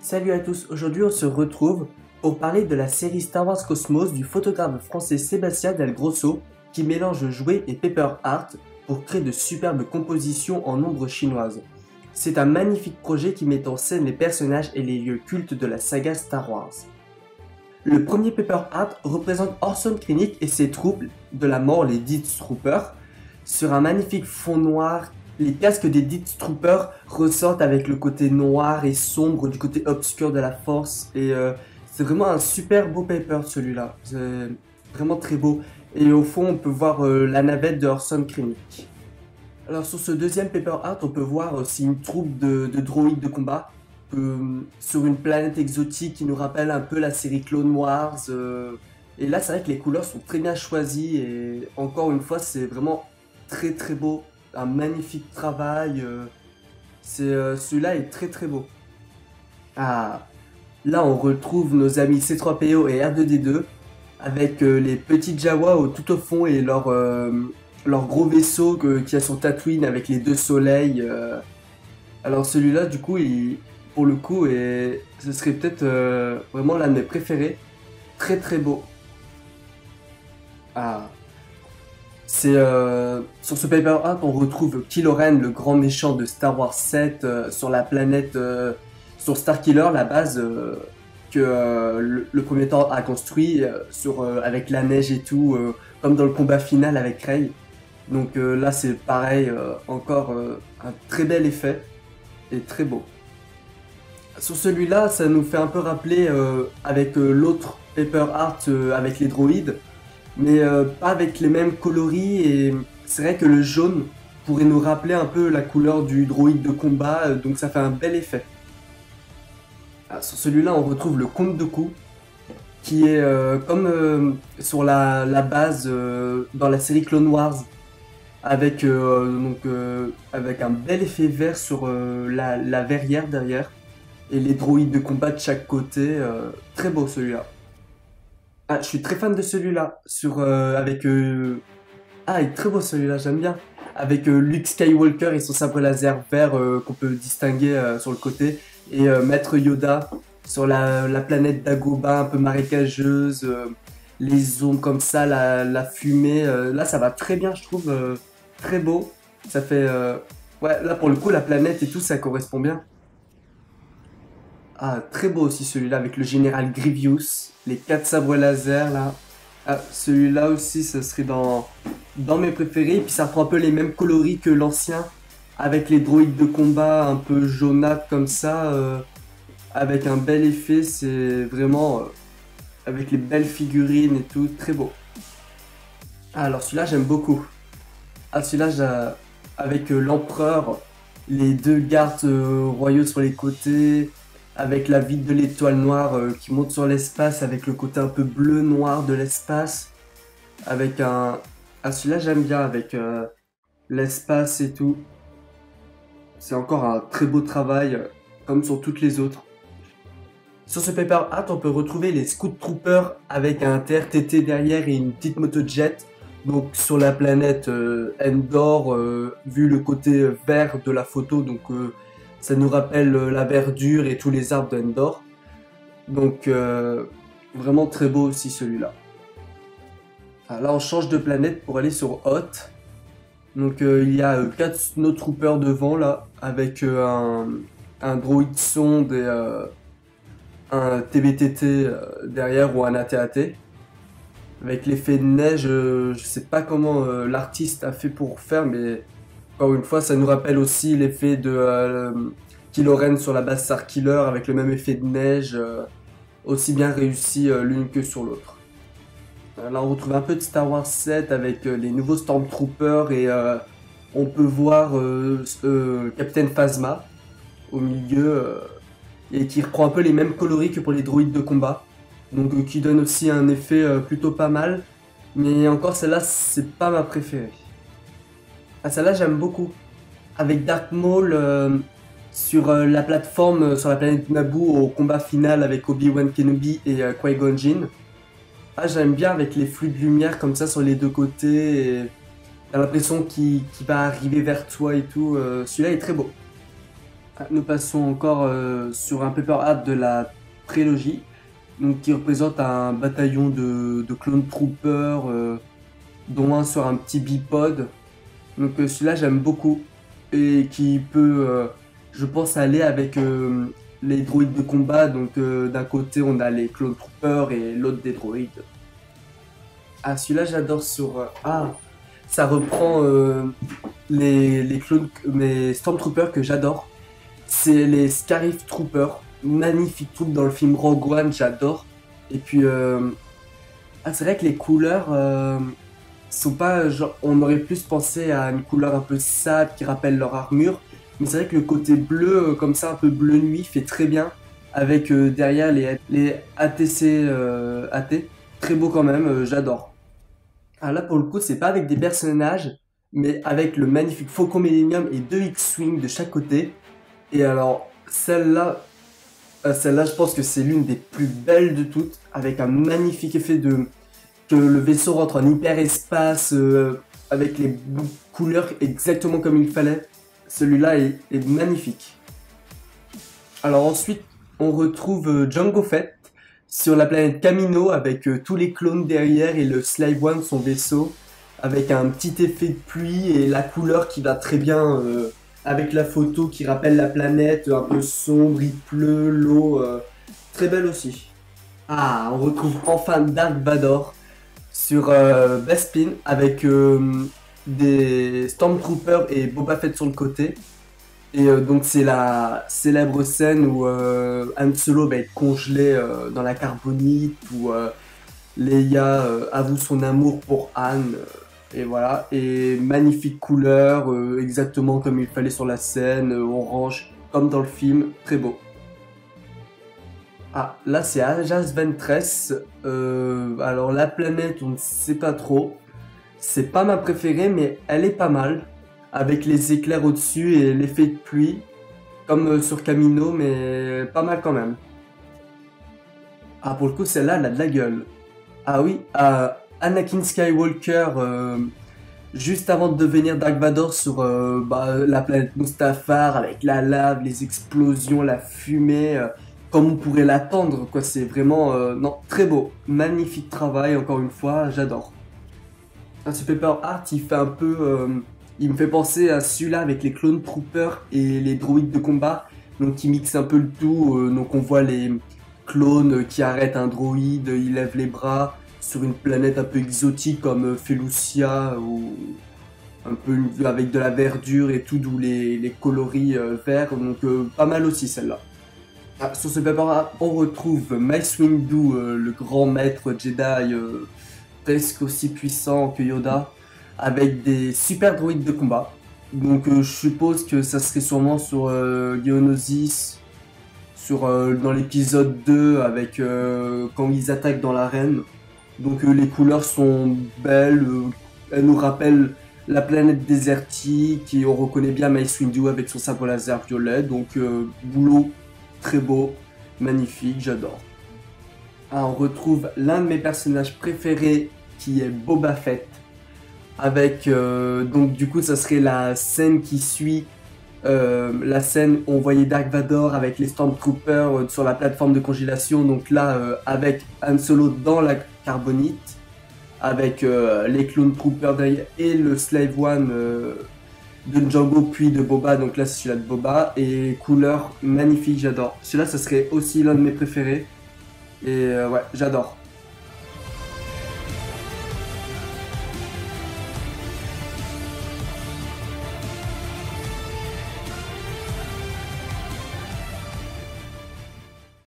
Salut à tous, aujourd'hui on se retrouve pour parler de la série Star Wars Cosmos du photographe français Sébastien Del Grosso qui mélange jouets et paper art pour créer de superbes compositions en ombre chinoise. C'est un magnifique projet qui met en scène les personnages et les lieux cultes de la saga Star Wars. Le premier paper art représente Orson Krennic et ses troupes de la mort, les Death Troopers, sur un magnifique fond noir. Les casques des Death Troopers ressortent avec le côté noir et sombre du côté obscur de la force et c'est vraiment un super beau paper celui-là, c'est vraiment très beau et au fond on peut voir la navette de Orson Krennic. Alors sur ce deuxième paper art on peut voir aussi une troupe de droïdes de combat sur une planète exotique qui nous rappelle un peu la série Clone Wars et là c'est vrai que les couleurs sont très bien choisies et encore une fois c'est vraiment très beau. Un magnifique travail, celui-là est très beau. Ah, là on retrouve nos amis C3PO et R2D2 avec les petits Jawa tout au fond et leur gros vaisseau qui a son Tatooine avec les deux soleils. Alors celui-là du coup, pour le coup, ce serait peut-être vraiment l'un de mes préférés. Très beau. Ah. Sur ce paper art, on retrouve Kylo Ren, le grand méchant de Star Wars 7, sur la planète, sur Starkiller, la base que le premier temps a construit, avec la neige et tout, comme dans le combat final avec Rey. Donc là, c'est pareil, encore un très bel effet et très beau. Sur celui-là, ça nous fait un peu rappeler avec l'autre paper art avec les droïdes. Mais pas avec les mêmes coloris et c'est vrai que le jaune pourrait nous rappeler un peu la couleur du droïde de combat, donc ça fait un bel effet. Ah, sur celui-là on retrouve le Count Dooku qui est comme sur la base dans la série Clone Wars avec, avec un bel effet vert sur la verrière derrière et les droïdes de combat de chaque côté, très beau celui-là. Ah, je suis très fan de celui-là, Ah, il est très beau celui-là, j'aime bien. Avec Luke Skywalker et son sabre laser vert qu'on peut distinguer sur le côté. Et Maître Yoda sur la planète Dagobah, un peu marécageuse. Les ombres comme ça, la fumée. Là, ça va très bien, je trouve. Très beau. Ça fait... Ouais, là, pour le coup, la planète et tout, ça correspond bien. Ah, très beau aussi celui-là avec le général Grievous, les 4 sabres laser là. Ah, celui-là aussi, ce serait dans mes préférés. Et puis ça reprend un peu les mêmes coloris que l'ancien, avec les droïdes de combat un peu jaunâtres comme ça, avec un bel effet. C'est vraiment avec les belles figurines et tout, très beau. Ah, alors celui-là, j'aime beaucoup. Ah, celui-là, avec l'empereur, les deux gardes royaux sur les côtés. Avec la vitre de l'étoile noire qui monte sur l'espace, avec le côté un peu bleu-noir de l'espace. Avec un... Ah, celui-là j'aime bien, avec l'espace et tout. C'est encore un très beau travail, comme sur toutes les autres. Sur ce paper art, on peut retrouver les Scout Troopers avec un TRTT derrière et une petite motojet. Donc sur la planète Endor, vu le côté vert de la photo, donc... ça nous rappelle la verdure et tous les arbres d'Endor. Donc vraiment très beau aussi celui-là. Là on change de planète pour aller sur Hoth. Donc il y a 4 snowtroopers devant là, avec un droïde sonde et un TBTT derrière ou un AT-AT. Avec l'effet de neige, je sais pas comment l'artiste a fait pour faire, mais... Encore une fois, ça nous rappelle aussi l'effet de Kylo Ren sur la base Starkiller avec le même effet de neige, aussi bien réussi l'une que sur l'autre. Là, on retrouve un peu de Star Wars 7 avec les nouveaux Stormtroopers et on peut voir Captain Phasma au milieu et qui reprend un peu les mêmes coloris que pour les droïdes de combat. Donc qui donne aussi un effet plutôt pas mal. Mais encore, celle-là, c'est pas ma préférée. Ah, celle-là j'aime beaucoup. Avec Dark Maul sur la plateforme, sur la planète Naboo au combat final avec Obi-Wan Kenobi et Qui-Gon Jinn. Ah, j'aime bien avec les flux de lumière comme ça sur les deux côtés. Et t'as l'impression qu'il va arriver vers toi et tout. Celui-là est très beau. Nous passons encore sur un paper art de la prélogie, donc qui représente un bataillon de clone troopers, dont un sur un petit bipode. Donc celui-là j'aime beaucoup et qui peut, je pense, aller avec les droïdes de combat. Donc d'un côté on a les clone troopers et l'autre des droïdes. Ah, celui-là j'adore sur... ça reprend les clones, mes Stormtroopers que j'adore. C'est les Scarif Troopers, magnifiques troupes dans le film Rogue One, j'adore. Et puis, c'est vrai que les couleurs sont pas, genre, on aurait plus pensé à une couleur un peu sable qui rappelle leur armure, mais c'est vrai que le côté bleu, comme ça, un peu bleu nuit, fait très bien avec derrière les ATC AT, très beau quand même, j'adore. Ah là pour le coup, c'est pas avec des personnages, mais avec le magnifique Faucon Millennium et deux X-Wing de chaque côté. Et alors, celle-là, je pense que c'est l'une des plus belles de toutes, avec un magnifique effet de que le vaisseau rentre en hyperespace, avec les couleurs exactement comme il fallait. Celui-là est magnifique. Alors ensuite, on retrouve Jango Fett sur la planète Kamino avec tous les clones derrière et le Slave One, son vaisseau, avec un petit effet de pluie et la couleur qui va très bien avec la photo qui rappelle la planète, un peu sombre, il pleut, l'eau, très belle aussi. Ah, on retrouve enfin Dark Vador sur Bespin avec des Stormtroopers et Boba Fett sur le côté. Et donc c'est la célèbre scène où Han Solo va être congelé dans la carbonite, où Leia avoue son amour pour Han, et voilà. Et magnifique couleur, exactement comme il fallait sur la scène, orange, comme dans le film, très beau. Ah, là c'est Ajas Ventress, alors la planète on ne sait pas trop, c'est pas ma préférée mais elle est pas mal, avec les éclairs au-dessus et l'effet de pluie, comme sur Camino, mais pas mal quand même. Ah, pour le coup, celle-là, elle a de la gueule. Ah oui, Anakin Skywalker, juste avant de devenir Dark Vador sur la planète Mustafar, avec la lave, les explosions, la fumée, comme on pourrait l'attendre, quoi. C'est vraiment, non, très beau. Magnifique travail, encore une fois, j'adore. Ce paper art, il fait un peu... il me fait penser à celui-là avec les clone troopers et les droïdes de combat. Donc il mixe un peu le tout. Donc on voit les clones qui arrêtent un droïde, ils lèvent les bras sur une planète un peu exotique comme Felucia ou un peu avec de la verdure et tout, d'où les coloris verts. Donc pas mal aussi celle-là. Ah, sur ce paper art, on retrouve Mace Windu, le grand maître Jedi, presque aussi puissant que Yoda, avec des super droïdes de combat. Donc je suppose que ça serait sûrement sur Geonosis, dans l'épisode 2, avec quand ils attaquent dans l'arène. Donc les couleurs sont belles, elles nous rappellent la planète désertique et on reconnaît bien Mace Windu avec son sabre laser violet. Donc boulot très beau, magnifique, j'adore. Ah, on retrouve l'un de mes personnages préférés qui est Boba Fett. Avec donc du coup ça serait la scène qui suit la scène où on voyait Dark Vador avec les Stormtroopers sur la plateforme de congélation, donc là avec Han Solo dans la carbonite, avec les Clone Troopers derrière et le Slave One de Django puis de Boba, donc là c'est celui-là de Boba, et couleur magnifique, j'adore. Celui-là ça serait aussi l'un de mes préférés, et ouais, j'adore.